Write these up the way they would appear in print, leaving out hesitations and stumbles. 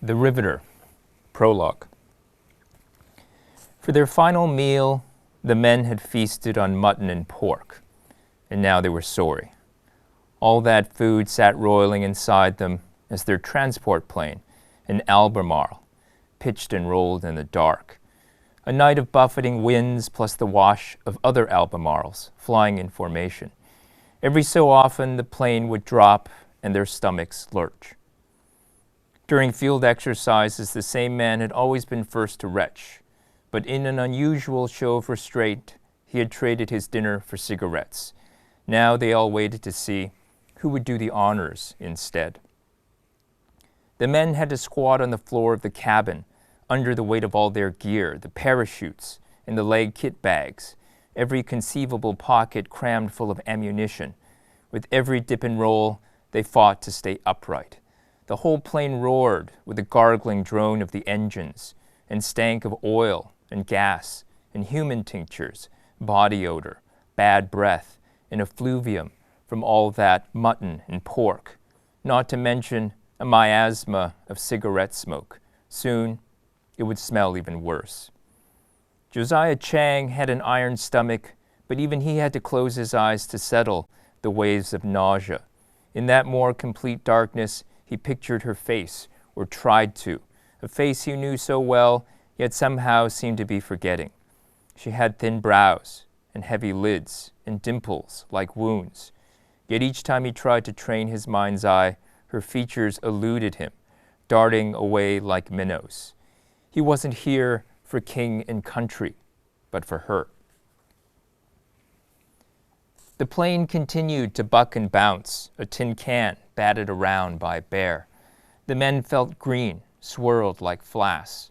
The Riveter, Prologue. For their final meal, the men had feasted on mutton and pork, and now they were sorry. All that food sat roiling inside them as their transport plane, an Albemarle, pitched and rolled in the dark. A night of buffeting winds plus the wash of other Albemarles flying in formation. Every so often the plane would drop and their stomachs lurch. During field exercises, the same man had always been first to retch, but in an unusual show of restraint, he had traded his dinner for cigarettes. Now they all waited to see who would do the honors instead. The men had to squat on the floor of the cabin, under the weight of all their gear, the parachutes and the leg kit bags, every conceivable pocket crammed full of ammunition. With every dip and roll, they fought to stay upright. The whole plane roared with the gargling drone of the engines and stank of oil and gas and human tinctures, body odor, bad breath, and effluvium from all that mutton and pork, not to mention a miasma of cigarette smoke. Soon, it would smell even worse. Josiah Chang had an iron stomach, but even he had to close his eyes to settle the waves of nausea. In that more complete darkness, he pictured her face, or tried to, a face he knew so well, yet somehow seemed to be forgetting. She had thin brows, and heavy lids, and dimples like wounds. Yet each time he tried to train his mind's eye, her features eluded him, darting away like minnows. He wasn't here for king and country, but for her. The plane continued to buck and bounce, a tin can batted around by a bear. The men felt green, swirled like flasks.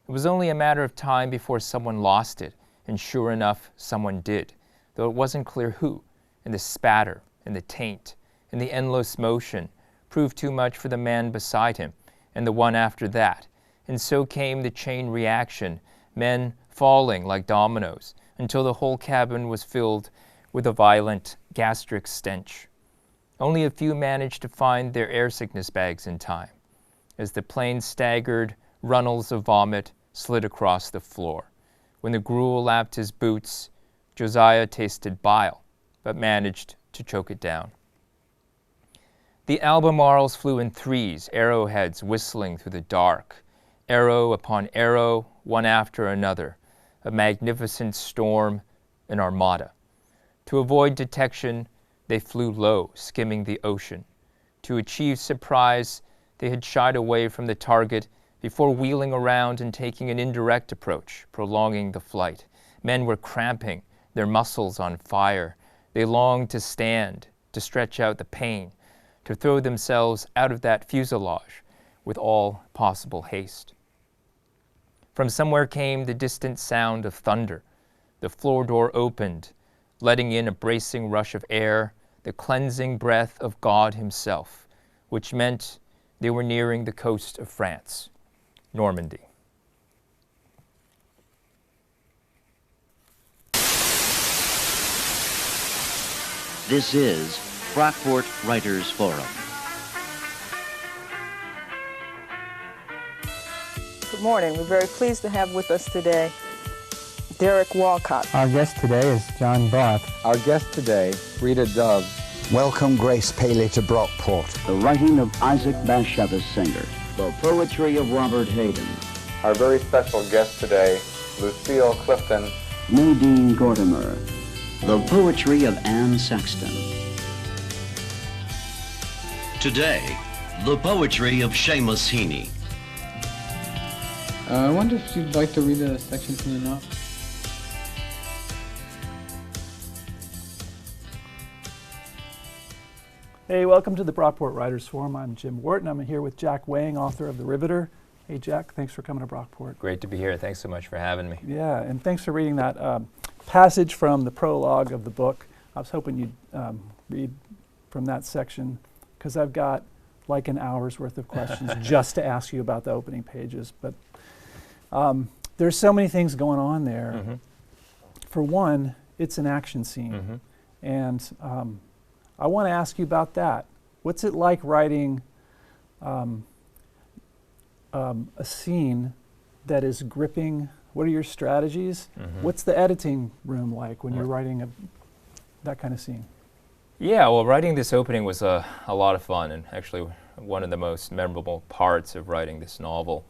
It was only a matter of time before someone lost it, and sure enough, someone did, though it wasn't clear who, and the spatter, and the taint, and the endless motion proved too much for the man beside him, and the one after that, and so came the chain reaction, men falling like dominoes, until the whole cabin was filled with a violent gastric stench. Only a few managed to find their air sickness bags in time. As the plane staggered, runnels of vomit slid across the floor. When the gruel lapped his boots, Josiah tasted bile, but managed to choke it down. The Albemarles flew in threes, arrowheads whistling through the dark. Arrow upon arrow, one after another, a magnificent storm, an armada. To avoid detection, they flew low, skimming the ocean. To achieve surprise, they had shied away from the target before wheeling around and taking an indirect approach, prolonging the flight. Men were cramping, their muscles on fire. They longed to stand, to stretch out the pain, to throw themselves out of that fuselage with all possible haste. From somewhere came the distant sound of thunder. The floor door opened, letting in a bracing rush of air, the cleansing breath of God himself, which meant they were nearing the coast of France, Normandy. This is Brockport Writers Forum. Good morning. We're very pleased to have with us today Derek Walcott. Our guest today is John Barth. Our guest today, Rita Dove. Welcome Grace Paley to Brockport. The writing of Isaac Bashevis Singer. The poetry of Robert Hayden. Our very special guest today, Lucille Clifton. Nadine Gordimer. The poetry of Anne Sexton. Today, the poetry of Seamus Heaney. I wonder if you'd like to read a section from the novel. Hey, welcome to the Brockport Writers Forum. I'm Jim Wharton. I'm here with Jack Wang, author of The Riveter. Hey, Jack, thanks for coming to Brockport. Great to be here. Thanks so much for having me. Yeah, and thanks for reading that passage from the prologue of the book. I was hoping you'd read from that section because I've got like an hour's worth of questions just to ask you about the opening pages. But there's so many things going on there. Mm-hmm. For one, it's an action scene. Mm-hmm. And I want to ask you about that. What's it like writing a scene that is gripping, what are your strategies? Mm-hmm. What's the editing room like when you're writing that kind of scene? Yeah, well, writing this opening was a lot of fun, and actually one of the most memorable parts of writing this novel.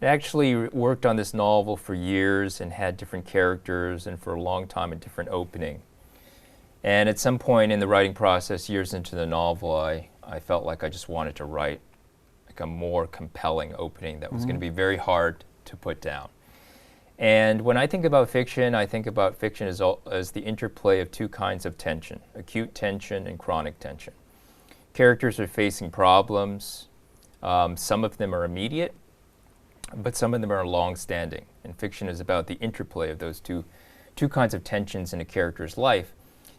I actually worked on this novel for years and had different characters, and for a long time a different opening. And at some point in the writing process, years into the novel, I felt like I just wanted to write like a more compelling opening that was going to be very hard to put down. And when I think about fiction as the interplay of two kinds of tension, acute tension and chronic tension. Characters are facing problems. Some of them are immediate, but some of them are long-standing. And fiction is about the interplay of those two kinds of tensions in a character's life.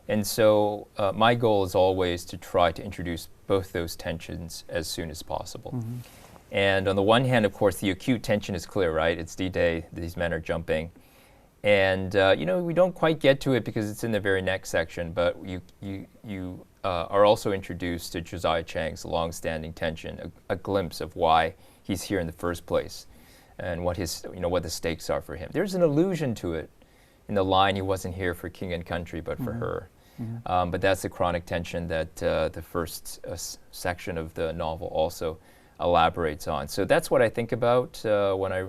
And so my goal is always to try to introduce both those tensions as soon as possible. Mm-hmm. And on the one hand, of course, the acute tension is clear, right? It's D-Day, these men are jumping. And, we don't quite get to it because it's in the very next section, but you are also introduced to Josiah Chang's long-standing tension, a glimpse of why he's here in the first place and what the stakes are for him. There's an allusion to it in the line, he wasn't here for king and country, but for her. Mm-hmm. But that's the chronic tension that the first section of the novel also elaborates on. So that's what I think about when I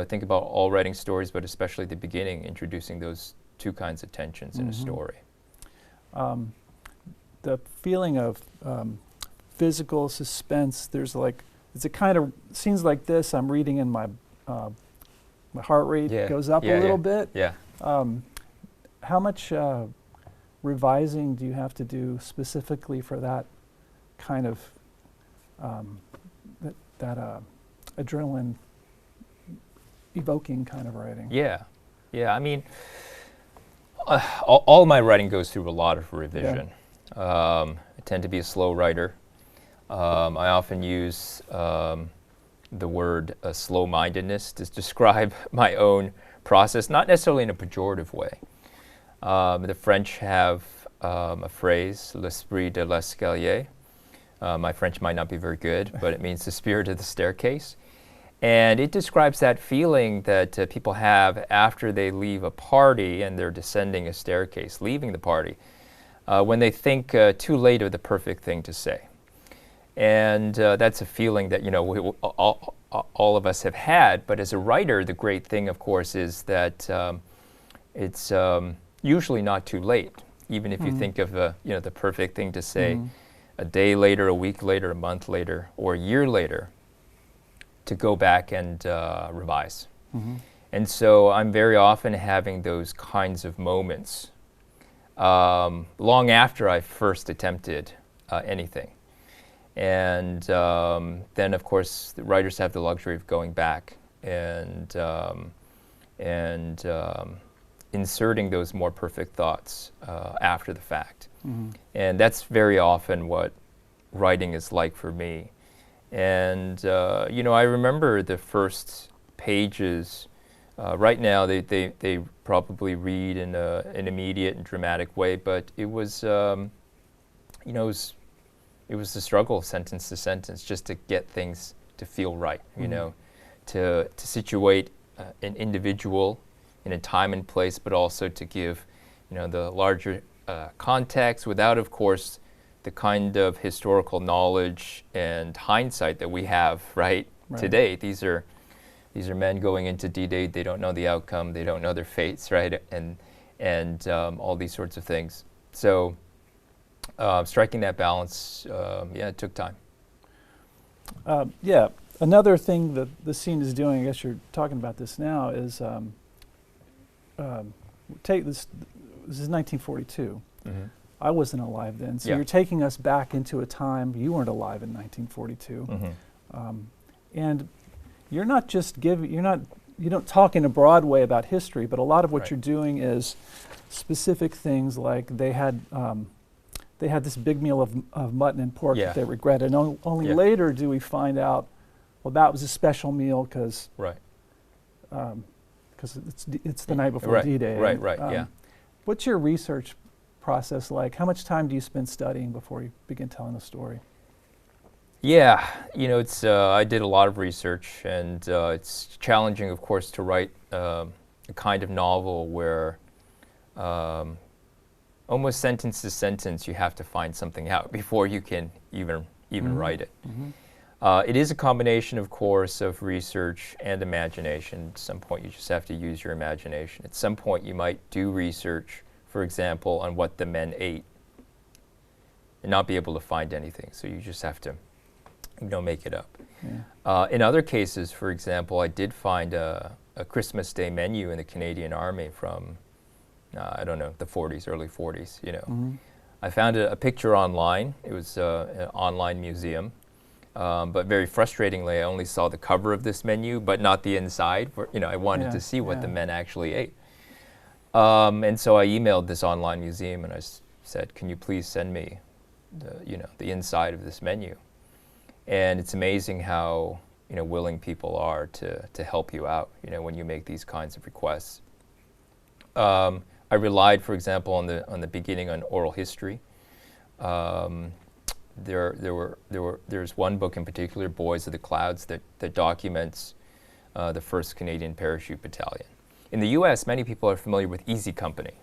think about all writing stories, but especially the beginning, introducing those two kinds of tensions in a story. The feeling of physical suspense, it's a kind of scenes like this I'm reading in my heart rate goes up a little bit. Yeah. How much revising do you have to do specifically for that kind of that adrenaline evoking kind of writing? Yeah. I mean, all my writing goes through a lot of revision. I tend to be a slow writer. I often use the word slow-mindedness to describe my own process, not necessarily in a pejorative way. The French have a phrase, l'esprit de l'escalier. My French might not be very good, but it means the spirit of the staircase. And it describes that feeling that people have after they leave a party and they're descending a staircase, leaving the party, when they think too late of the perfect thing to say. And that's a feeling that all of us have had. But as a writer, the great thing, of course, is that it's usually not too late. Even if you think of the perfect thing to say, a day later, a week later, a month later, or a year later, to go back and revise. And so I'm very often having those kinds of moments long after I first attempted anything. And then, of course, the writers have the luxury of going back and inserting those more perfect thoughts after the fact. And that's very often what writing is like for me. And I remember the first pages. Right now, they probably read in an immediate and dramatic way, but it was it was the struggle, sentence to sentence, just to get things to feel right. To situate an individual in a time and place, but also to give the larger context without, of course, the kind of historical knowledge and hindsight that we have right today. These are men going into D-Day. They don't know the outcome. They don't know their fates, right? And all these sorts of things. So striking that balance, it took time. Another thing that the scene is doing, I guess you're talking about this now, is take this. This is 1942. I wasn't alive then, so you're taking us back into a time you weren't alive in 1942, and you're not just you don't talk in a broad way about history, but a lot of what you're doing is specific things like they had this big meal of mutton and pork that they regretted, and only later do we find out, well, that was a special meal because it's the night before D-Day. What's your research process like? How much time do you spend studying before you begin telling a story? Yeah, you know, it's I did a lot of research, and it's challenging, of course, to write a kind of novel where almost sentence to sentence you have to find something out before you can even write it. It is a combination, of course, of research and imagination. At some point, you just have to use your imagination. At some point, you might do research, for example, on what the men ate, and not be able to find anything. So you just have to, you know, make it up. Yeah. In other cases, for example, I did find a Christmas Day menu in the Canadian Army from, I don't know, the 40s, early 40s, you know. I found a picture online. It was an online museum. But very frustratingly, I only saw the cover of this menu, but not the inside. You know, I wanted to see what the men actually ate. And so I emailed this online museum and I said, "Can you please send me the inside of this menu?" And it's amazing how, you know, willing people are to help you out, you know, when you make these kinds of requests. I relied, for example, on the beginning on oral history. There's one book in particular, Boys of the Clouds, that documents the 1st Canadian Parachute Battalion. In the U.S., many people are familiar with Easy Company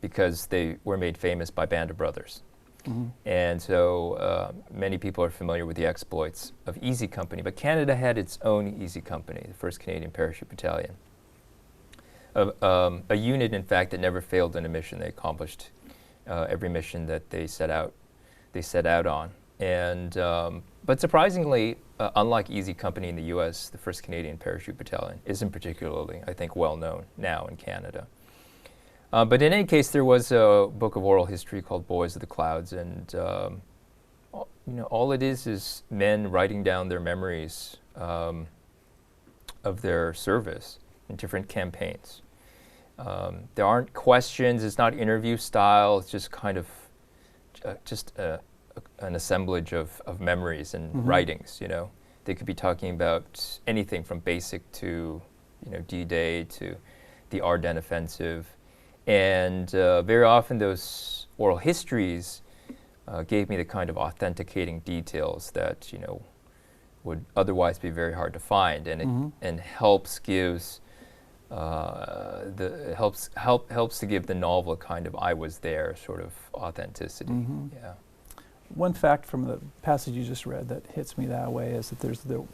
because they were made famous by Band of Brothers. And so many people are familiar with the exploits of Easy Company, but Canada had its own Easy Company, the 1st Canadian Parachute Battalion. A unit, in fact, that never failed in a mission. They accomplished every mission that they set out on. And but surprisingly, unlike Easy Company in the U.S., the 1st Canadian Parachute Battalion isn't particularly, I think, well known now in Canada. But in any case, there was a book of oral history called Boys of the Clouds, and you know, all it is men writing down their memories of their service in different campaigns. There aren't questions. It's not interview style. It's just kind of an assemblage of memories and writings. You know, they could be talking about anything from basic to, you know, D-Day to the Ardennes Offensive, and very often those oral histories gave me the kind of authenticating details that, you know, would otherwise be very hard to find, and it and helps to give the novel a kind of I was there sort of authenticity. Yeah. One fact from the passage you just read that hits me that way is that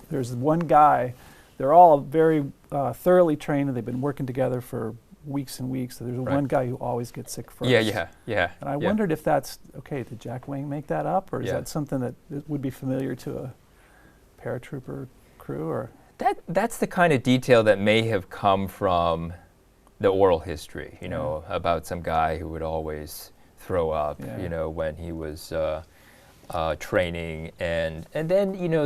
there's one guy. They're all very thoroughly trained, and they've been working together for weeks and weeks. So there's one guy who always gets sick first. Yeah. And I wondered if that's okay. Did Jack Wang make that up, or is that something that would be familiar to a paratrooper crew? Or that's the kind of detail that may have come from the oral history. You know, about some guy who would always throw up. You know, when he was training, and then, you know,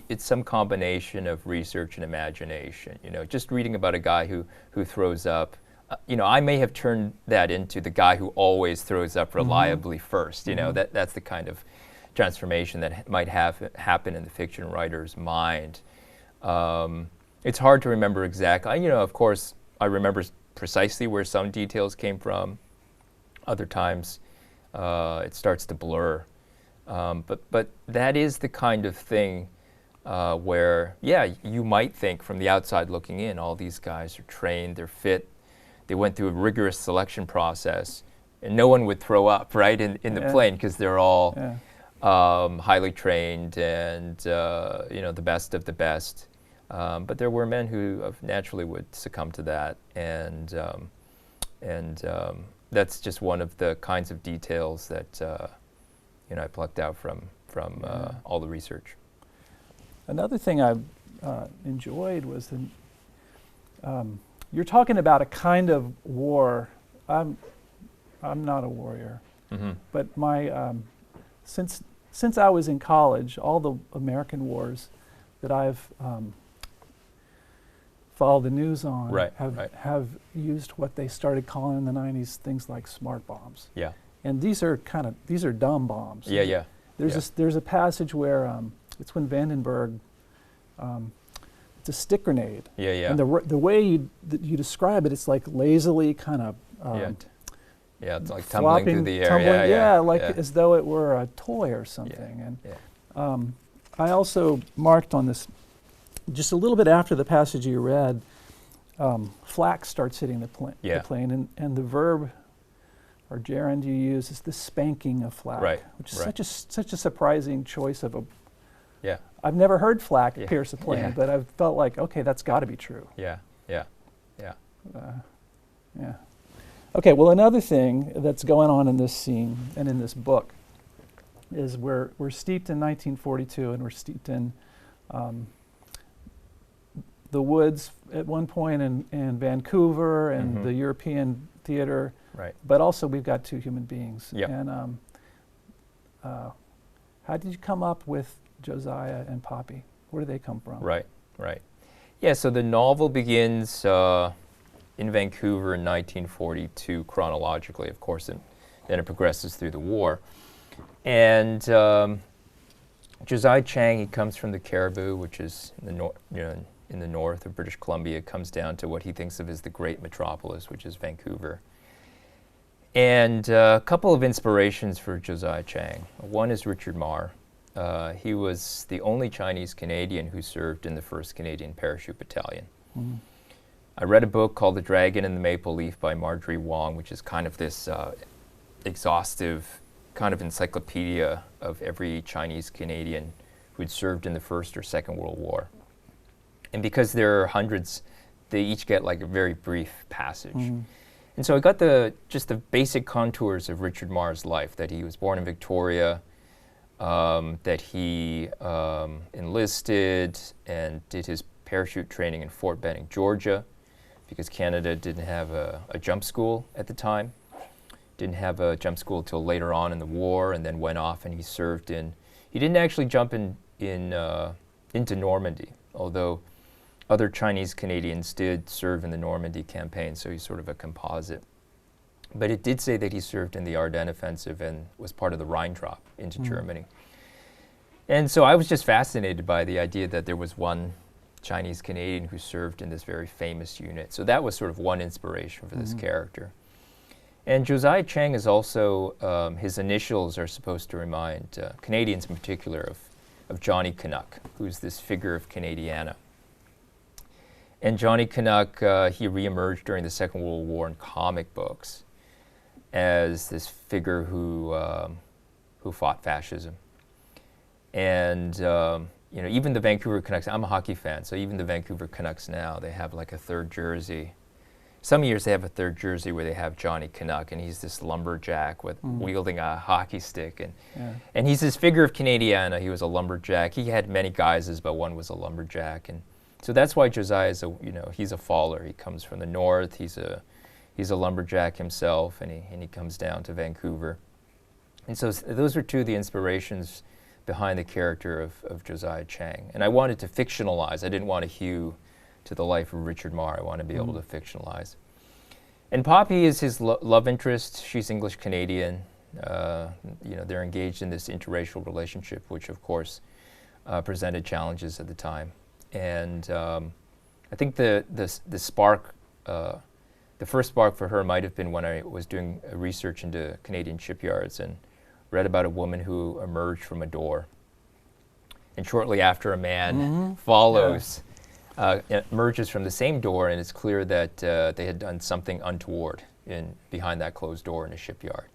it's some combination of research and imagination. You know, just reading about a guy who throws up. You know, I may have turned that into the guy who always throws up reliably first. You know, that's the kind of transformation that might happen in the fiction writer's mind. It's hard to remember exactly. You know, of course, I remember precisely where some details came from. Other times, it starts to blur. But that is the kind of thing where, you might think from the outside looking in, all these guys are trained, they're fit, they went through a rigorous selection process, and no one would throw up, right, in the plane, because they're all highly trained and, you know, the best of the best. But there were men who naturally would succumb to that, and that's just one of the kinds of details that you know, I plucked out from all the research. Another thing I enjoyed was you're talking about a kind of war. I'm not a warrior, but my since I was in college, all the American wars that I've followed the news on have used what they started calling in the 90s things like smart bombs. Yeah. And these are dumb bombs. Yeah. There's a passage where it's when Vandenberg, it's a stick grenade. Yeah. And the way you describe it, it's like lazily kind of Yeah, it's like tumbling through the air. Tumbling, Yeah, like as though it were a toy or something. Yeah. And I also marked on this, just a little bit after the passage you read, flak starts hitting the plane, and the verb or gerund you use is the spanking of flak, which is such a surprising choice of a. Yeah. I've never heard flak pierce a plane, but I've felt like, okay, that's got to be true. Yeah. Okay, well, another thing that's going on in this scene and in this book is we're steeped in 1942, and we're steeped in the woods at one point in Vancouver and the European theater. Right. But also we've got two human beings. Yep. And how did you come up with Josiah and Poppy? Where do they come from? Right. Yeah, so the novel begins in Vancouver in 1942 chronologically, of course, and then it progresses through the war. And Josiah Chang, he comes from the Cariboo, which is in the north of British Columbia, comes down to what he thinks of as the great metropolis, which is Vancouver. And a couple of inspirations for Josiah Chang. One is Richard Marr. He was the only Chinese Canadian who served in the 1st Canadian Parachute Battalion. I read a book called The Dragon and the Maple Leaf by Marjorie Wang, which is kind of this exhaustive kind of encyclopedia of every Chinese Canadian who had served in the First or Second World War. And because there are hundreds, they each get like a very brief passage. And so I got just the basic contours of Richard Marr's life, that he was born in Victoria, that he enlisted and did his parachute training in Fort Benning, Georgia, because Canada didn't have a jump school at the time. Didn't have a jump school until later on in the war, and then went off and he served in. He didn't actually jump into Normandy, although other Chinese Canadians did serve in the Normandy campaign, so he's sort of a composite. But it did say that he served in the Ardennes offensive and was part of the Rhine drop into Germany. And so I was just fascinated by the idea that there was one Chinese Canadian who served in this very famous unit. So that was sort of one inspiration for this character. And Josiah Chang is also, his initials are supposed to remind Canadians in particular of Johnny Canuck, who's this figure of Canadiana. And Johnny Canuck, he reemerged during the Second World War in comic books as this figure who fought fascism. And even the Vancouver Canucks, I'm a hockey fan, so even the Vancouver Canucks now, they have like a third jersey. Some years they have a third jersey where they have Johnny Canuck, and he's this lumberjack with wielding a hockey stick. And he's this figure of Canadiana. He was a lumberjack. He had many guises, but one was a lumberjack. And so that's why Josiah is he's a faller. He comes from the north. He's a lumberjack himself, and he comes down to Vancouver. And so those were two of the inspirations behind the character of Josiah Chang. And I wanted to fictionalize. I didn't want to hew to the life of Richard Marr. I want to be able to fictionalize. And Poppy is his love interest. She's English Canadian. They're engaged in this interracial relationship, which of course presented challenges at the time. And I think the spark, the first spark for her might have been when I was doing research into Canadian shipyards and read about a woman who emerged from a door. And shortly after, a man follows, emerges from the same door, and it's clear that they had done something untoward behind that closed door in a shipyard.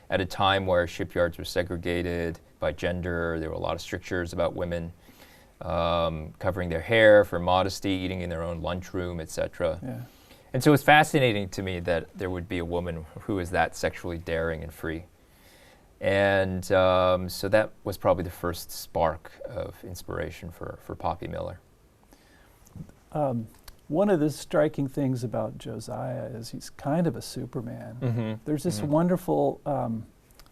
At a time where shipyards were segregated by gender, there were a lot of strictures about women covering their hair for modesty, eating in their own lunchroom, etc. And so it's fascinating to me that there would be a woman who is that sexually daring and free. And so that was probably the first spark of inspiration for Poppy Miller. One of the striking things about Josiah is he's kind of a Superman. There's this wonderful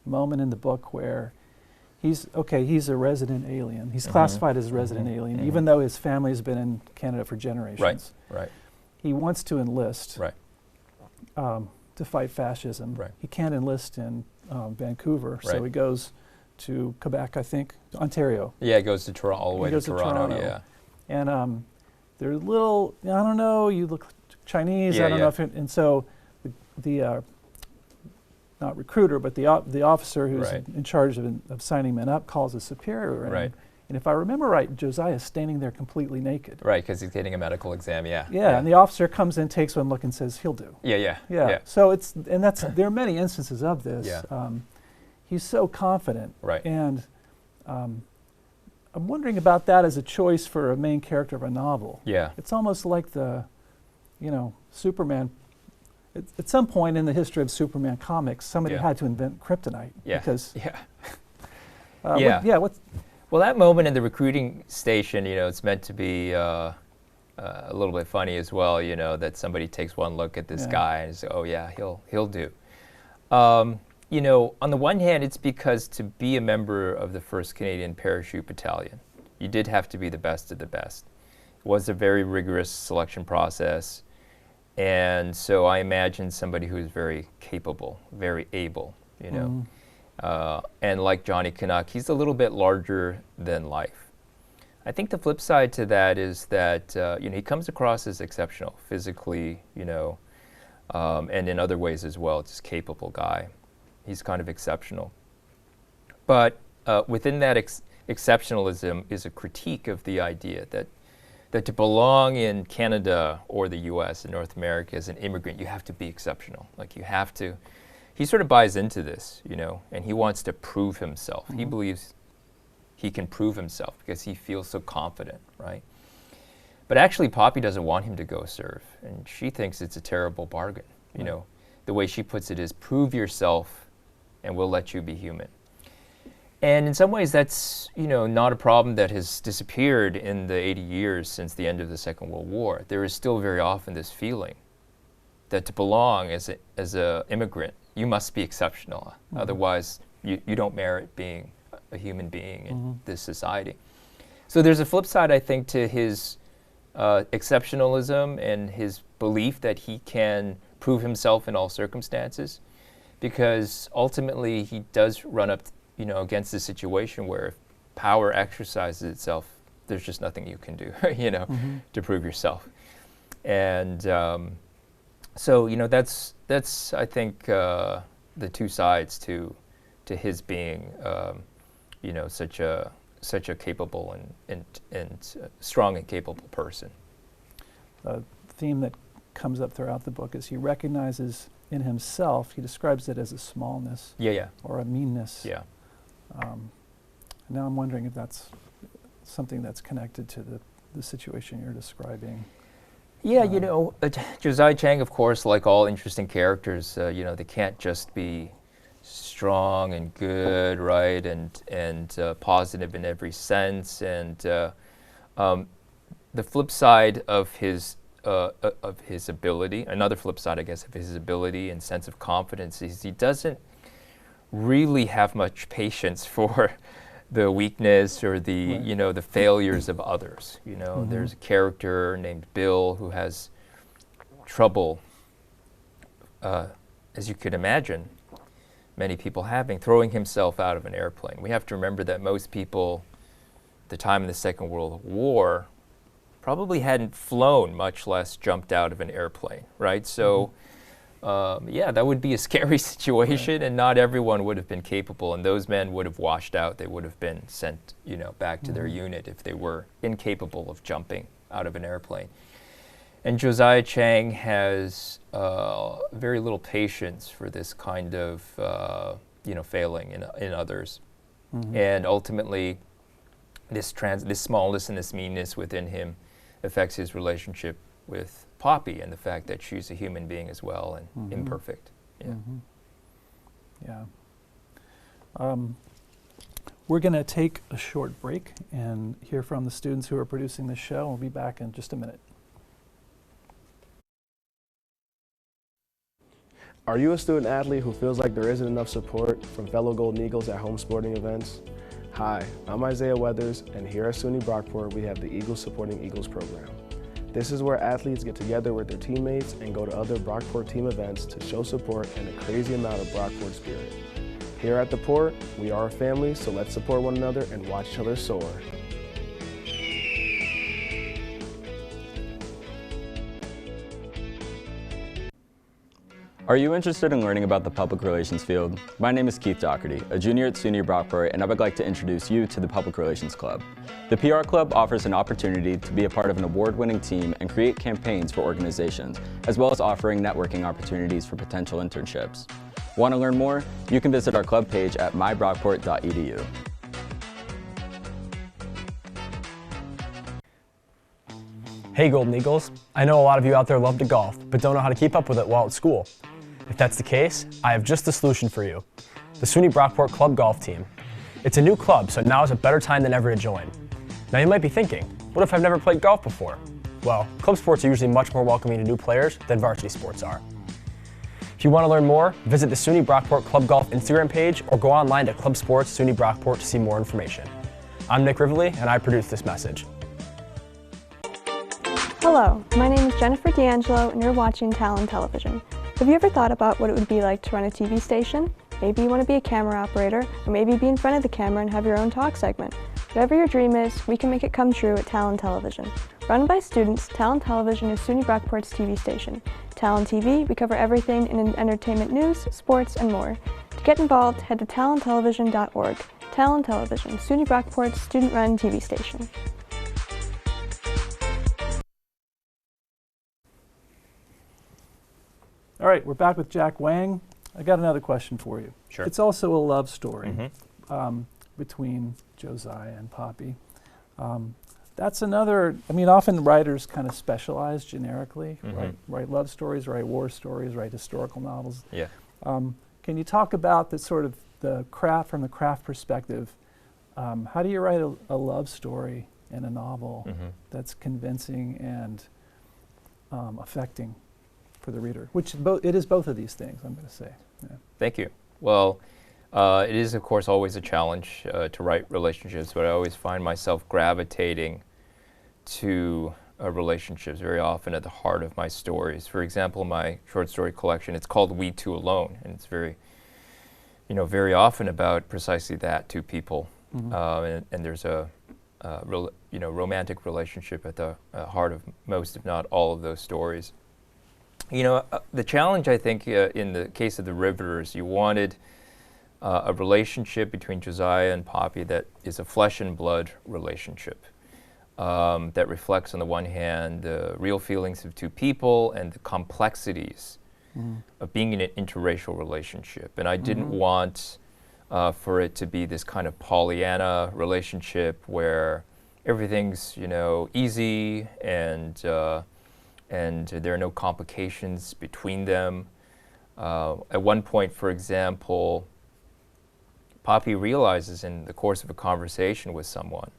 moment in the book where he's a resident alien. He's classified as a resident alien, even though his family has been in Canada for generations. Right. He wants to enlist to fight fascism. He can't enlist in Vancouver, so he goes to Quebec, I think, Ontario. Yeah, he goes to Toronto, all the way to Toronto. Yeah. And they're a little, I don't know, you look Chinese, I don't know if and so the not recruiter, but the officer who's Right. in charge of signing men up calls a superior in. Right. And if I remember right, Josiah's standing there completely naked. Right, because he's getting a medical exam, yeah. Yeah, and the officer comes in, takes one look, and says, "He'll do." Yeah. So there are many instances of this. Yeah. He's so confident. Right. And I'm wondering about that as a choice for a main character of a novel. Yeah. It's almost like Superman. At some point in the history of Superman comics, somebody Yeah. had to invent kryptonite. Yeah. Because Yeah. what's Well, that moment in the recruiting station, it's meant to be a little bit funny as well, that somebody takes one look at this Yeah. guy and says, "Oh yeah, he'll do." On the one hand, it's because to be a member of the 1st Canadian Parachute Battalion, you did have to be the best of the best. It was a very rigorous selection process, and so I imagine somebody who is very capable, very able, and like Johnny Canuck, he's a little bit larger than life. I think the flip side to that is that he comes across as exceptional physically, and in other ways as well. Just capable guy. He's kind of exceptional. But within that exceptionalism is a critique of the idea that to belong in Canada or the U.S. and North America as an immigrant, you have to be exceptional. Like you have to. He sort of buys into this, and he wants to prove himself. He believes he can prove himself because he feels so confident, right? But actually, Poppy doesn't want him to go serve, and she thinks it's a terrible bargain. The way she puts it is, prove yourself, and we'll let you be human. And in some ways, that's not a problem that has disappeared in the 80 years since the end of the Second World War. There is still very often this feeling that to belong as a immigrant, you must be exceptional. Otherwise, you don't merit being a human being in this society. So there's a flip side, I think, to his exceptionalism and his belief that he can prove himself in all circumstances, because ultimately he does run up, against the situation where if power exercises itself, there's just nothing you can do, to prove yourself. And so that's I think the two sides to his being such a capable and strong and capable person. a theme that comes up throughout the book is he recognizes in himself, he describes it as a smallness or a meanness. Yeah. Now I'm wondering if that's something that's connected to the situation you're describing. Yeah, Josiah Chang, of course, like all interesting characters, they can't just be strong and good, right, and positive in every sense. And the flip side of his ability, another flip side, I guess, of his ability and sense of confidence is he doesn't really have much patience for the weakness or the the failures of others. There's a character named Bill who has trouble, as you could imagine, many people having, throwing himself out of an airplane. We have to remember that most people at the time of the Second World War probably hadn't flown, much less jumped out of an airplane, right? So that would be a scary situation, and not everyone would have been capable, and those men would have washed out. They would have been sent, back to their unit if they were incapable of jumping out of an airplane. And Josiah Chang has very little patience for this kind of, failing in others. And ultimately, this smallness and this meanness within him affects his relationship with Poppy and the fact that she's a human being as well and imperfect. We're going to take a short break and hear from the students who are producing this show. We'll be back in just a minute. Are you a student athlete who feels like there isn't enough support from fellow Golden Eagles at home sporting events? Hi, I'm Isaiah Weathers, and here at SUNY Brockport we have the Eagles Supporting Eagles program. This is where athletes get together with their teammates and go to other Brockport team events to show support and a crazy amount of Brockport spirit. Here at the Port, we are a family, so let's support one another and watch each other soar. Are you interested in learning about the public relations field? My name is Keith Doherty, a junior at SUNY Brockport, and I would like to introduce you to the Public Relations Club. The PR Club offers an opportunity to be a part of an award-winning team and create campaigns for organizations, as well as offering networking opportunities for potential internships. Want to learn more? You can visit our club page at mybrockport.edu. Hey Golden Eagles, I know a lot of you out there love to golf, but don't know how to keep up with it while at school. If that's the case, I have just the solution for you, the SUNY Brockport Club Golf Team. It's a new club, so now is a better time than ever to join. Now you might be thinking, what if I've never played golf before? Well, club sports are usually much more welcoming to new players than varsity sports are. If you want to learn more, visit the SUNY Brockport Club Golf Instagram page or go online to Club Sports SUNY Brockport to see more information. I'm Nick Riveter, and I produce this message. Hello, my name is Jennifer D'Angelo, and you're watching Talon Television. Have you ever thought about what it would be like to run a TV station? Maybe you want to be a camera operator, or maybe be in front of the camera and have your own talk segment. Whatever your dream is, we can make it come true at Talon Television. Run by students, Talon Television is SUNY Brockport's TV station. Talon TV, we cover everything in entertainment news, sports, and more. To get involved, head to talontelevision.org. Talon Television, SUNY Brockport's student-run TV station. All right, we're back with Jack Wang. I got another question for you. Sure. It's also a love story between Josiah and Poppy. That's another, I mean, often writers kind of specialize generically, write love stories, write war stories, write historical novels. Yeah. Can you talk about the sort of the craft, from the craft perspective, how do you write a love story in a novel that's convincing and affecting for the reader, which it is both of these things, I'm going to say. Yeah. Thank you. Well, it is, of course, always a challenge to write relationships, but I always find myself gravitating to relationships very often at the heart of my stories. For example, my short story collection, it's called We Two Alone, and it's very, very often about precisely that, two people, and there's a romantic relationship at the heart of most, if not all, of those stories. The challenge, I think, in the case of the Riveters, you wanted a relationship between Josiah and Poppy that is a flesh and blood relationship that reflects, on the one hand, the real feelings of two people and the complexities of being in an interracial relationship. And I didn't want for it to be this kind of Pollyanna relationship where everything's, easy and there are no complications between them. At one point, for example, Poppy realizes in the course of a conversation with someone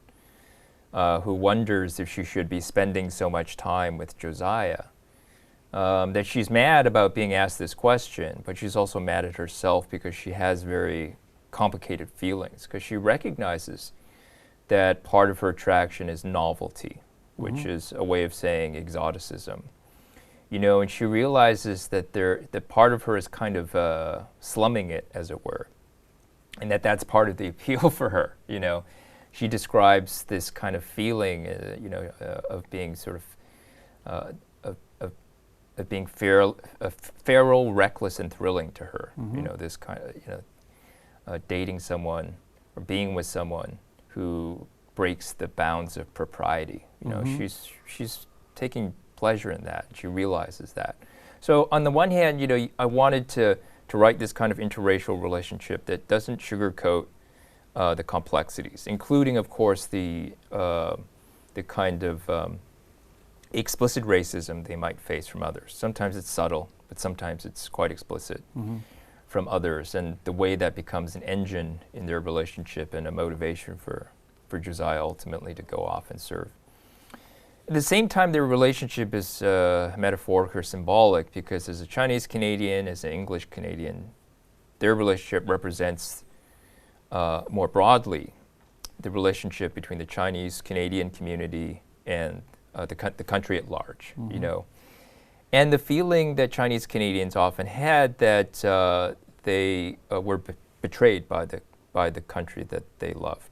who wonders if she should be spending so much time with Josiah, that she's mad about being asked this question, but she's also mad at herself because she has very complicated feelings, because she recognizes that part of her attraction is novelty, which is a way of saying exoticism. And she realizes that that part of her is kind of slumming it, as it were, and that's part of the appeal for her. She describes this kind of feeling, of being sort of being feral, reckless, and thrilling to her. This kind of dating someone or being with someone who breaks the bounds of propriety. She's taking pleasure in that. She realizes that. So on the one hand, I wanted to write this kind of interracial relationship that doesn't sugarcoat the complexities, including, of course, the kind of explicit racism they might face from others. Sometimes it's subtle, but sometimes it's quite explicit from others, and the way that becomes an engine in their relationship and a motivation for Josiah ultimately to go off and serve. At the same time, their relationship is metaphoric or symbolic, because as a Chinese Canadian, as an English Canadian, their relationship represents more broadly the relationship between the Chinese Canadian community and the country at large. And the feeling that Chinese Canadians often had that they were betrayed by the country that they loved.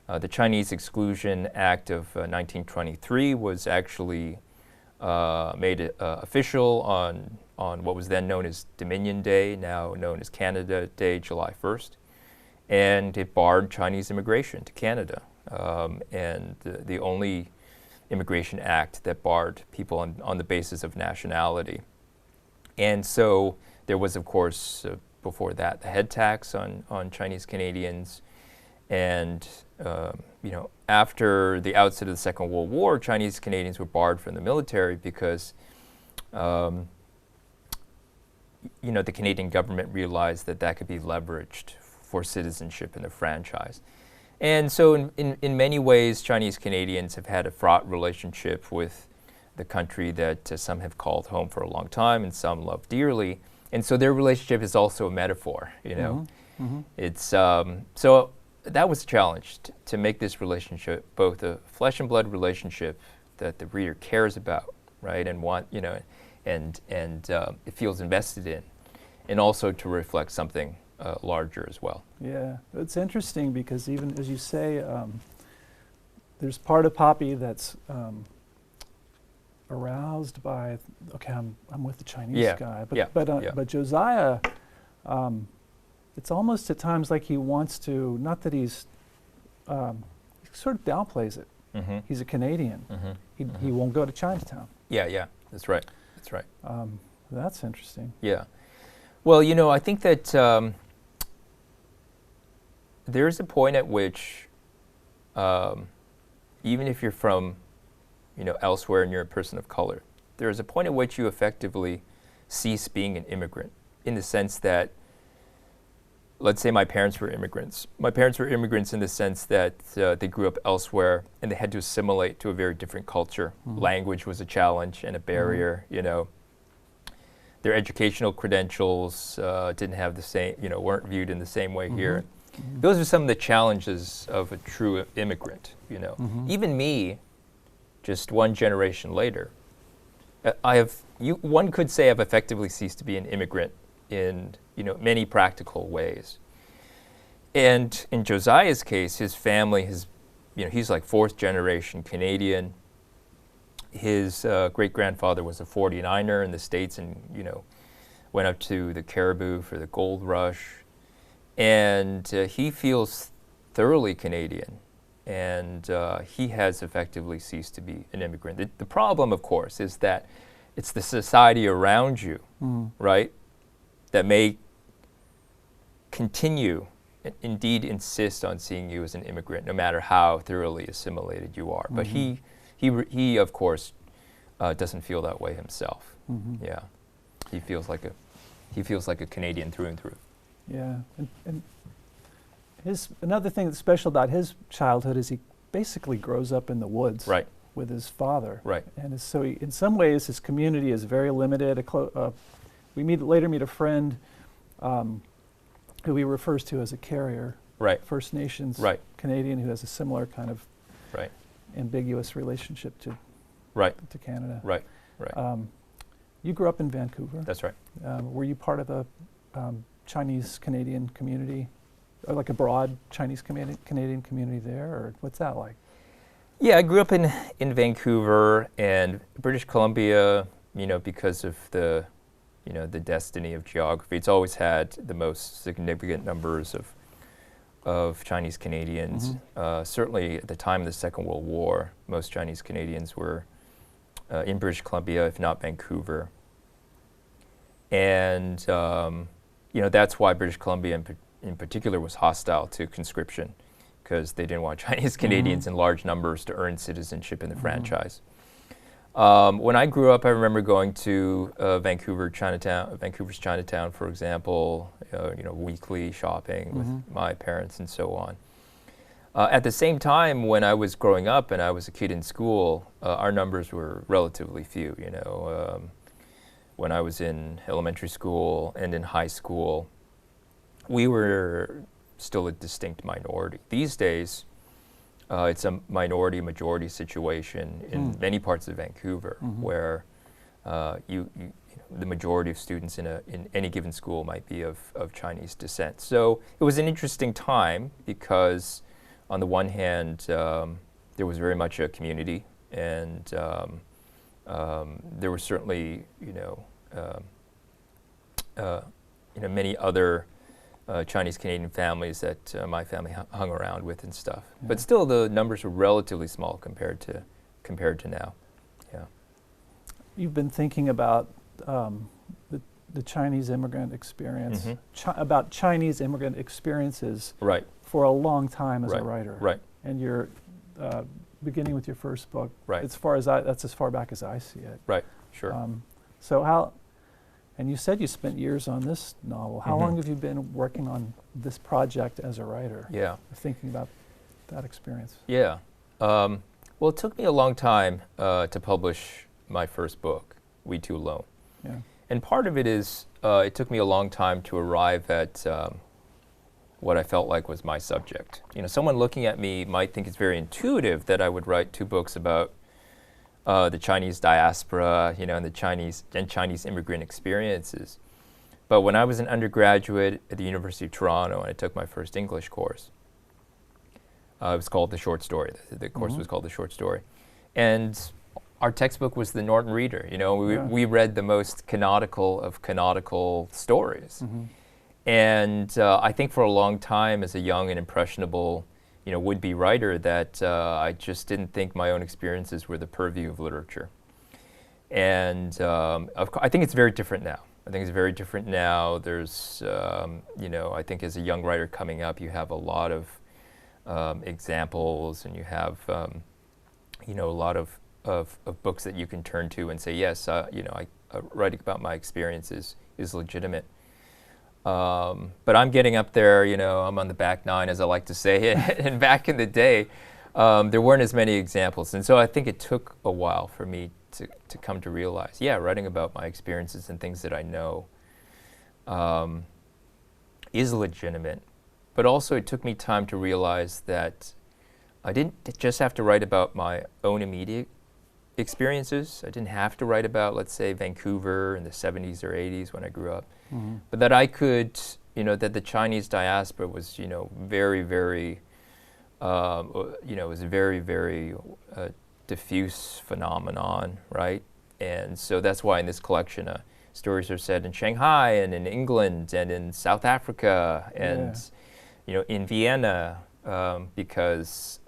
The Chinese Exclusion Act of 1923 was actually made official on on what was then known as Dominion Day, now known as Canada Day, July 1st. And it barred Chinese immigration to Canada. And the only immigration act that barred people on the basis of nationality. And so there was, of course, before that, the head tax on Chinese Canadians. And after the outset of the Second World War, Chinese Canadians were barred from the military because the Canadian government realized that that could be leveraged for citizenship in the franchise. And so in many ways, Chinese Canadians have had a fraught relationship with the country that some have called home for a long time and some love dearly. And so their relationship is also a metaphor, It's, so that was a challenge to make this relationship both a flesh and blood relationship that the reader cares about, right? And and it feels invested in, and also to reflect something larger as well. Yeah, it's interesting because even as you say, there's part of Poppy that's aroused by, okay, I'm with the Chinese guy, but Josiah, it's almost at times like he wants to, not that he's, he sort of downplays it. Mm-hmm. He's a Canadian. Mm-hmm. He won't go to Chinatown. Yeah, that's right. That's right. That's interesting. Yeah. Well, I think that there's a point at which, even if you're from, elsewhere and you're a person of color, there is a point at which you effectively cease being an immigrant, in the sense that, let's say my parents were immigrants. My parents were immigrants in the sense that they grew up elsewhere and they had to assimilate to a very different culture. Mm-hmm. Language was a challenge and a barrier, Their educational credentials didn't have the same, weren't viewed in the same way here. Mm-hmm. Those are some of the challenges of a true immigrant, Mm-hmm. Even me, just one generation later, one could say I've effectively ceased to be an immigrant in, many practical ways. And in Josiah's case, his family he's like fourth generation Canadian. His great-grandfather was a 49er in the States and, went up to the Caribou for the gold rush. And he feels thoroughly Canadian. And he has effectively ceased to be an immigrant. The problem, of course, is that it's the society around you, right, that may continue, indeed insist on seeing you as an immigrant, no matter how thoroughly assimilated you are. Mm-hmm. But he of course, doesn't feel that way himself. Mm-hmm. Yeah, he feels like a Canadian through and through. Yeah, and another thing that's special about his childhood is he basically grows up in the woods, right, with his father, right, and so in some ways his community is very limited. We later meet a friend who he refers to as a carrier, right, First Nations, right, Canadian, who has a similar kind of, right, ambiguous relationship to, right, to Canada, right, right. You grew up in Vancouver. That's right. Were you part of a Chinese Canadian community, or like a broad Chinese Canadian community there, or what's that like? Yeah, I grew up in Vancouver and British Columbia, because of the destiny of geography. It's always had the most significant numbers of Chinese Canadians. Mm-hmm. Certainly at the time of the Second World War, most Chinese Canadians were in British Columbia, if not Vancouver. And, that's why British Columbia in particular was hostile to conscription, because they didn't want Chinese Canadians in large numbers to earn citizenship in the franchise. When I grew up, I remember going to Vancouver's Chinatown, for example, weekly shopping with my parents and so on. At the same time, when I was growing up and I was a kid in school, our numbers were relatively few. When I was in elementary school and in high school, we were still a distinct minority. These days, it's a minority-majority situation in many parts of Vancouver, where the majority of students in any given school might be of Chinese descent. So it was an interesting time because, on the one hand, there was very much a community, and there were certainly many other Chinese Canadian families that my family hung around with and stuff. Yeah. But still, the numbers were relatively small compared to now. Yeah. You've been thinking about the Chinese immigrant experience, about Chinese immigrant experiences, right, for a long time as right, a writer. Right. And you're beginning with your first book. Right. That's as far back as I see it. Right. Sure. So how? And you said you spent years on this novel. How long have you been working on this project as a writer? Yeah. Thinking about that experience. Yeah. Well, it took me a long time to publish my first book, We Two Alone. Yeah. And part of it is it took me a long time to arrive at what I felt like was my subject. Someone looking at me might think it's very intuitive that I would write 2 books about the Chinese diaspora, and the Chinese immigrant experiences. But when I was an undergraduate at the University of Toronto and I took my first English course, it was called The Short Story. The course was called The Short Story. And our textbook was the Norton Reader. We read the most canonical of canonical stories. And I think for a long time as a young and impressionable would-be writer that I just didn't think my own experiences were the purview of literature. And I think it's very different now. There's, I think as a young writer coming up, you have a lot of examples, and you have, a lot of books that you can turn to and say, yes, writing about my experiences is legitimate. But I'm getting up there, I'm on the back nine, as I like to say. And back in the day, there weren't as many examples. And so I think it took a while for me to come to realize, writing about my experiences and things that I know is legitimate. But also it took me time to realize that I didn't just have to write about my own immediate experiences. I didn't have to write about, let's say, Vancouver in the 70s or 80s when I grew up. But that I could, that the Chinese diaspora was, very, very, was a very, very diffuse phenomenon, right? And so that's why in this collection, stories are set in Shanghai and in England and in South Africa and, in Vienna, because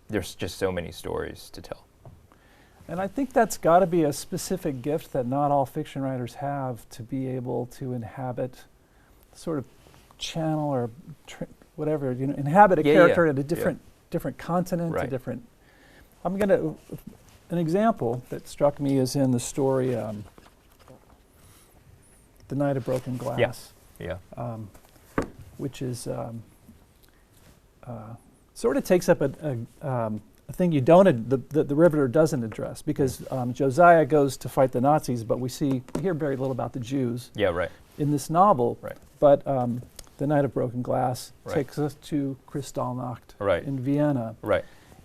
there's just so many stories to tell. And I think that's got to be a specific gift that not all fiction writers have, to be able to inhabit, sort of channel or whatever, inhabit a character at a different continent, a different. An example that struck me is in the story, The Night of Broken Glass. Which is sort of takes up a thing the Riveter doesn't address, because Josiah goes to fight the Nazis, but we hear very little about the Jews in this novel. But The Night of Broken Glass takes us to Kristallnacht in Vienna.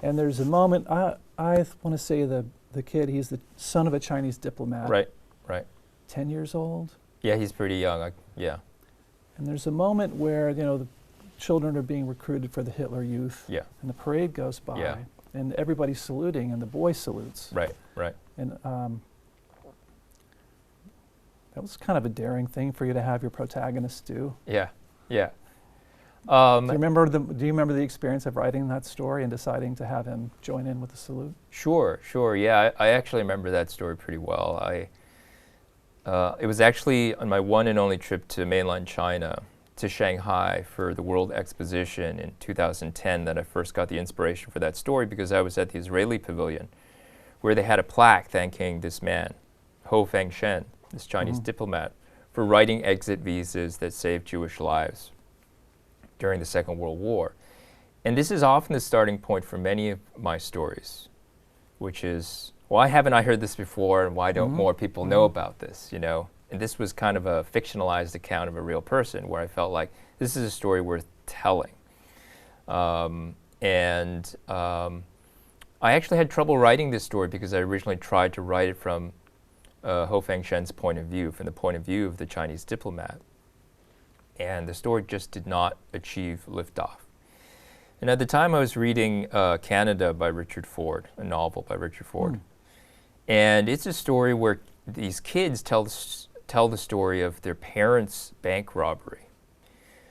And there's a moment, I want to say the kid, he's the son of a Chinese diplomat. 10 years old? Yeah, he's pretty young, And there's a moment where, the children are being recruited for the Hitler Youth. And the parade goes by. And everybody's saluting, and the boy salutes. And that was kind of a daring thing for you to have your protagonist do. Do you remember the experience of writing that story and deciding to have him join in with the salute? Sure. Yeah, I actually remember that story pretty well. It was actually on my one and only trip to mainland China, to Shanghai for the World Exposition in 2010, that I first got the inspiration for that story, because I was at the Israeli pavilion where they had a plaque thanking this man, Ho Fengshen, this Chinese diplomat, for writing exit visas that saved Jewish lives during the Second World War. And this is often the starting point for many of my stories, which is, why haven't I heard this before, and why don't more people know about this, And this was kind of a fictionalized account of a real person, where I felt like this is a story worth telling. I actually had trouble writing this story because I originally tried to write it from Ho Fengshen's point of view, from the point of view of the Chinese diplomat. And the story just did not achieve liftoff. And at the time I was reading Canada by Richard Ford, a novel by Richard Ford. And it's a story where these kids tell tell the story of their parents' bank robbery.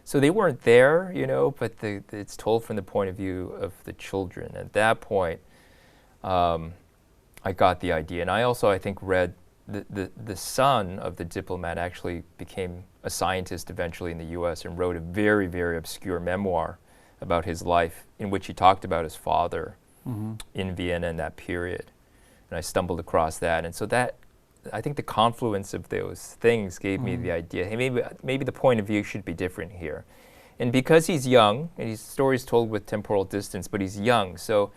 So they weren't there, you know, but it's told from the point of view of the children. At that point, I got the idea. And I also, I think, read the son of the diplomat actually became a scientist eventually in the U.S. and wrote a very, very obscure memoir about his life in which he talked about his father in Vienna in that period. And I stumbled across that. And so that, I think the confluence of those things gave me the idea, hey, maybe the point of view should be different here. And because he's young, and his story's told with temporal distance, but he's young, so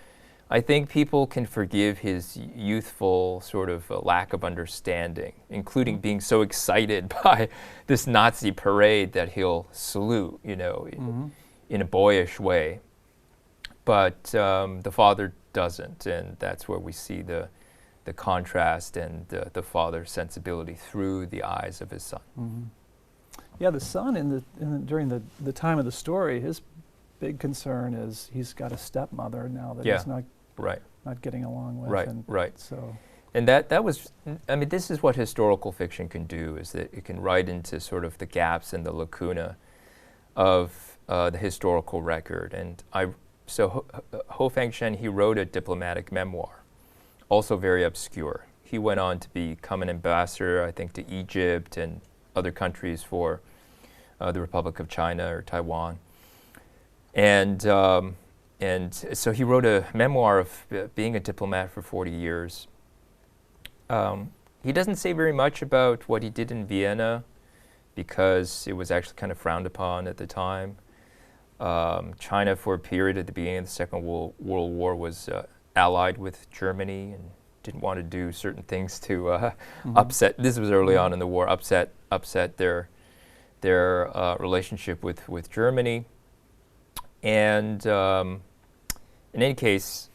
I think people can forgive his youthful sort of lack of understanding, including being so excited by this Nazi parade that he'll salute, you know, in a boyish way. But the father doesn't, and that's where we see the contrast and the father's sensibility through the eyes of his son. Yeah, the son during the time of the story, his big concern is he's got a stepmother now that he's not getting along with. So, and that was, I mean, this is what historical fiction can do, is that it can write into sort of the gaps and the lacuna of the historical record. And so Ho Fangchen, he wrote a diplomatic memoir, also very obscure. He went on to become an ambassador, I think, to Egypt and other countries for the Republic of China or Taiwan. And so he wrote a memoir of being a diplomat for 40 years. He doesn't say very much about what he did in Vienna because it was actually kind of frowned upon at the time. China, for a period at the beginning of the Second World War, was allied with Germany and didn't want to do certain things to upset. This was early on in the war. Upset their relationship with Germany. And in any case,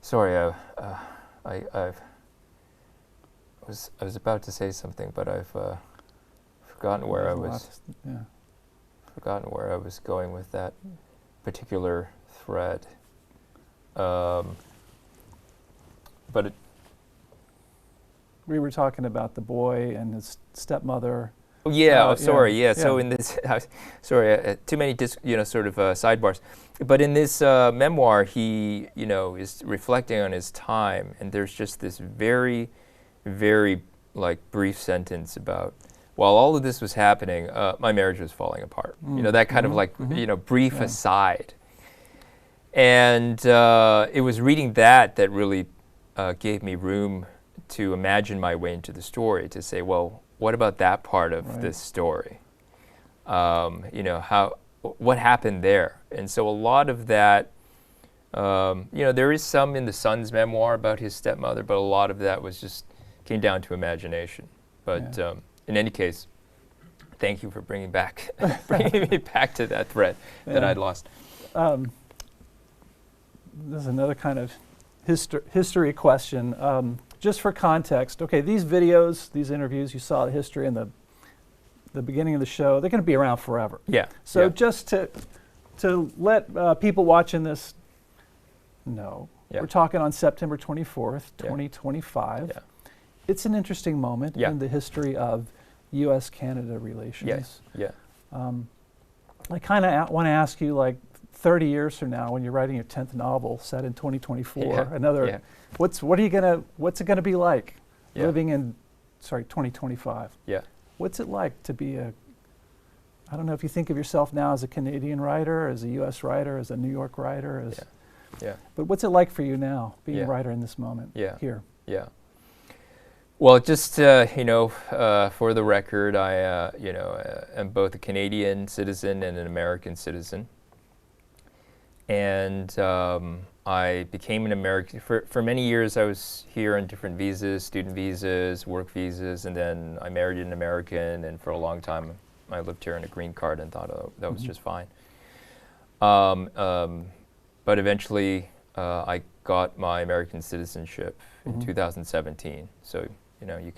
sorry, I was about to say something, but I've forgotten where I was. Forgotten where I was going with that particular thread. But we were talking about the boy and his stepmother. Oh, yeah. Sorry. Yeah. So in this, sorry, too many sort of sidebars. But in this memoir, he is reflecting on his time, and there's just this very, very brief sentence about, while all of this was happening, my marriage was falling apart. That kind of brief aside. And it was reading that really gave me room to imagine my way into the story, to say, well, what about that part of this story? What happened there? And so a lot of that, there is some in the son's memoir about his stepmother, but a lot of that came down to imagination. But in any case, thank you for bringing me back to that thread that I'd lost. This is another kind of history question. Just for context, okay, these videos, these interviews, you saw the history in the beginning of the show, they're going to be around forever. Yeah. So just to let people watching this know, we're talking on September 24th, 2025. Yeah. It's an interesting moment in the history of U.S.-Canada relations. Yes. Yeah. I kind of want to ask you, 30 years from now, when you're writing your 10th novel set in 2024, what's it gonna be like living in 2025? Yeah. What's it like to be I don't know if you think of yourself now as a Canadian writer, as a U.S. writer, as a New York writer, but what's it like for you now, being a writer in this moment here? Yeah. Well, just for the record, I am both a Canadian citizen and an American citizen. And I became an American. For many years, I was here on different visas, student visas, work visas, and then I married an American, and for a long time, I lived here on a green card and thought that was just fine. But eventually, I got my American citizenship in 2017. So, you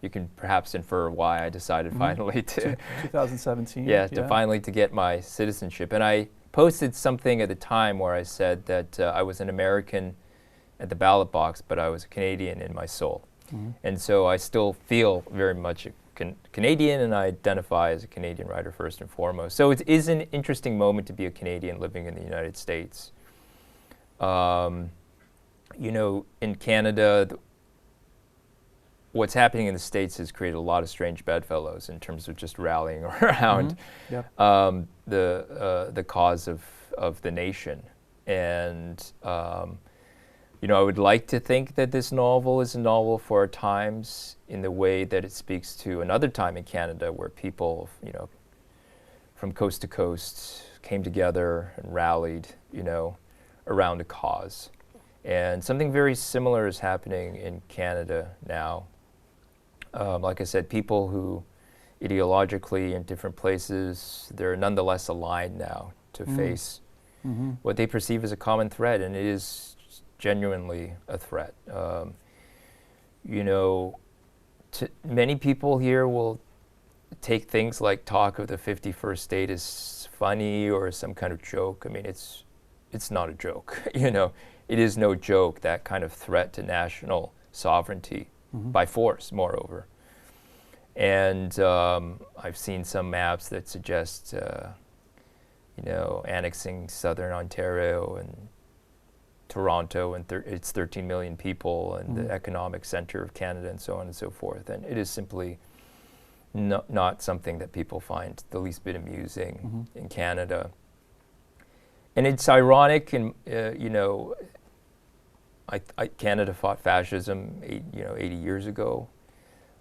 can perhaps infer why I decided finally to 2017. Finally to get my citizenship. And I posted something at the time where I said that I was an American at the ballot box, but I was a Canadian in my soul. And so I still feel very much a Canadian, and I identify as a Canadian writer first and foremost. So it is an interesting moment to be a Canadian living in the United States. You know, in Canada, what's happening in the States has created a lot of strange bedfellows in terms of just rallying around the cause of the nation. And you know, I would like to think that this novel is a novel for our times in the way that it speaks to another time in Canada where people, you know, from coast to coast came together and rallied, you know, around a cause. And something very similar is happening in Canada now. Like I said, people who ideologically in different places, they're nonetheless aligned now to face what they perceive as a common threat, and it is genuinely a threat. You know, many people here will take things like talk of the 51st state as funny or some kind of joke. I mean, it's not a joke. You know, it is no joke, that kind of threat to national sovereignty by force, moreover. And I've seen some maps that suggest, you know, annexing southern Ontario and Toronto, and it's 13 million people, and the economic center of Canada, and so on and so forth. And it is simply not something that people find the least bit amusing in Canada. And it's ironic, and you know, Canada fought fascism 80 years ago,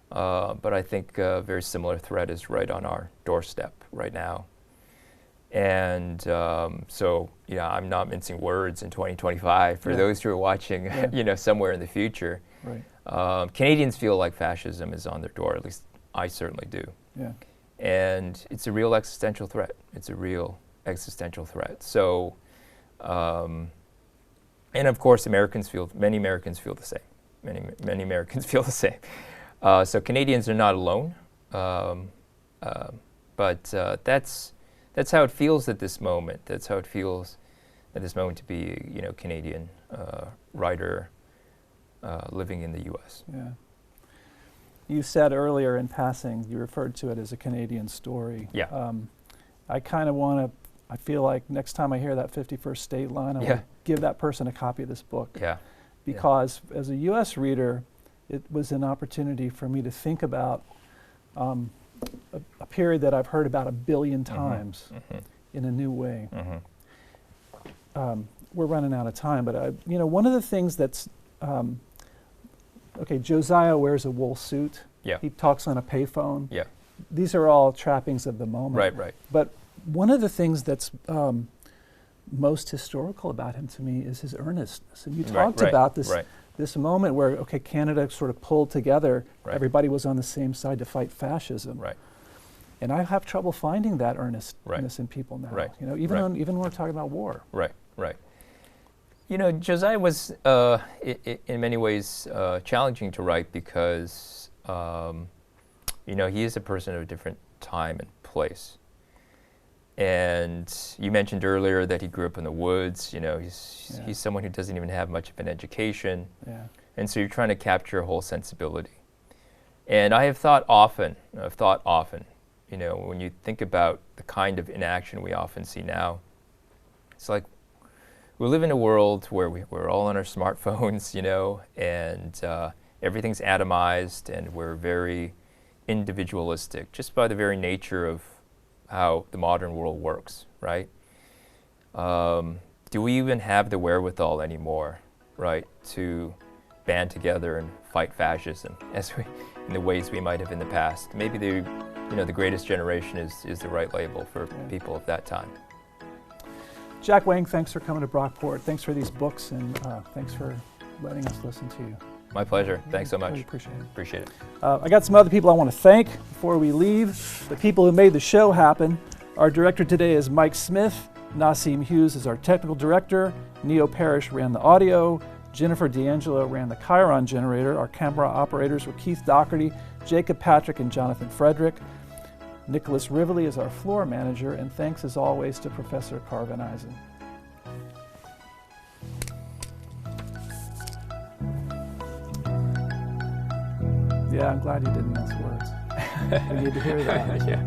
but I think a very similar threat is right on our doorstep right now. And so, yeah, I'm not mincing words in 2025 for those who are watching, you know, somewhere in the future. Right. Canadians feel like fascism is on their door, at least I certainly do. Yeah. And it's a real existential threat. It's a real existential threat. So, and of course, many Americans feel the same. Many Americans feel the same. So Canadians are not alone, but that's how it feels at this moment. That's how it feels at this moment to be, you know, Canadian writer living in the U.S. Yeah. You said earlier in passing, you referred to it as a Canadian story. Yeah. I kind of want to, I feel like next time I hear that 51st state line, I want to give that person a copy of this book. Yeah. Because as a U.S. reader, it was an opportunity for me to think about a period that I've heard about 1 billion times in a new way. We're running out of time, but you know, one of the things that's okay, Josiah wears a wool suit. Yeah. He talks on a payphone. Yeah. These are all trappings of the moment. Right, right. But one of the things that's most historical about him to me is his earnestness. And you talked about this this moment where, okay, Canada sort of pulled together. Everybody was on the same side to fight fascism. Right. And I have trouble finding that earnestness in people now. Right. You know, even when we're talking about war. Right. Right. You know, Josiah was in many ways challenging to write because you know, he is a person of a different time and place. And you mentioned earlier that he grew up in the woods. You know, he's someone who doesn't even have much of an education. Yeah. And so you're trying to capture a whole sensibility. And I have thought often, you know, when you think about the kind of inaction we often see now, it's like we live in a world where we're all on our smartphones, you know, and everything's atomized, and we're very individualistic just by the very nature of how the modern world works, right? Do we even have the wherewithal anymore, right, to band together and fight fascism in the ways we might have in the past? Maybe the greatest generation is the right label for people of that time. Jack Wang, thanks for coming to Brockport. Thanks for these books, and thanks for letting us listen to you. My pleasure. Thanks so much. Really appreciate it. Appreciate it. I got some other people I want to thank before we leave. The people who made the show happen. Our director today is Mike Smith. Nasim Hughes is our technical director. Neo Parrish ran the audio. Jennifer D'Angelo ran the Chiron generator. Our camera operators were Keith Doherty, Jacob Patrick, and Jonathan Frederick. Nicholas Rivoli is our floor manager, and thanks as always to Professor Carven Eisen. Yeah, I'm glad you didn't mince words. We need to hear that. Yeah.